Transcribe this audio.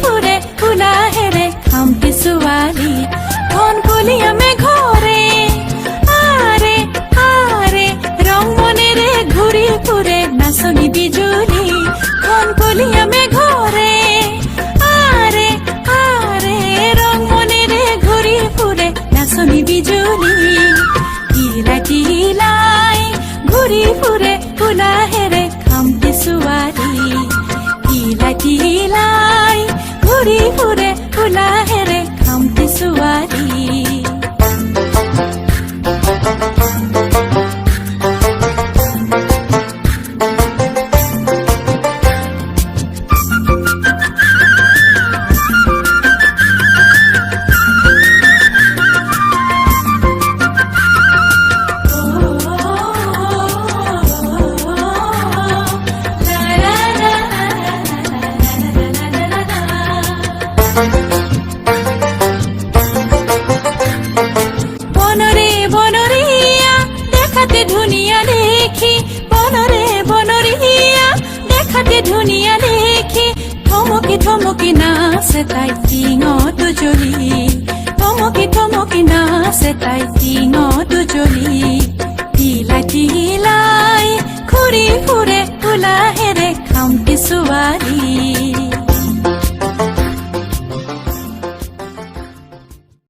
ফুৰে ফুলা হেৰে খামটি ছোৱালী ঘন কলীয়া মেঘৰে আৰে আৰে ৰং মনেৰে ঘূৰি ফুৰে নাচনী বিজুলী ঘন কলীয়া মেঘৰে আৰে আৰে ৰং মনেৰে ঘূৰি ফুৰে নাচনী বিজুলী কিলাই কিলাই ঘূৰি ফুৰে ফুলা হেৰে খামটি ছোৱালী কিলাই কিলাই ঘূৰি ফুৰে ফুলা হেৰে খামটি ছোৱালী বনরে বনরিয়া দেখাতে ধুনিয়া দেখি বনরে বনরিয়া দেখাতে ধুনিয়া দেখি থমকি থমকি নাচে তাই টিঙত জ্বলি থমকি থমকি নাচে তাই টিঙত জ্বলি তিলাই তিলাই ঘূৰি ফুৰে ফুলা হেৰে খামটি ছোৱালী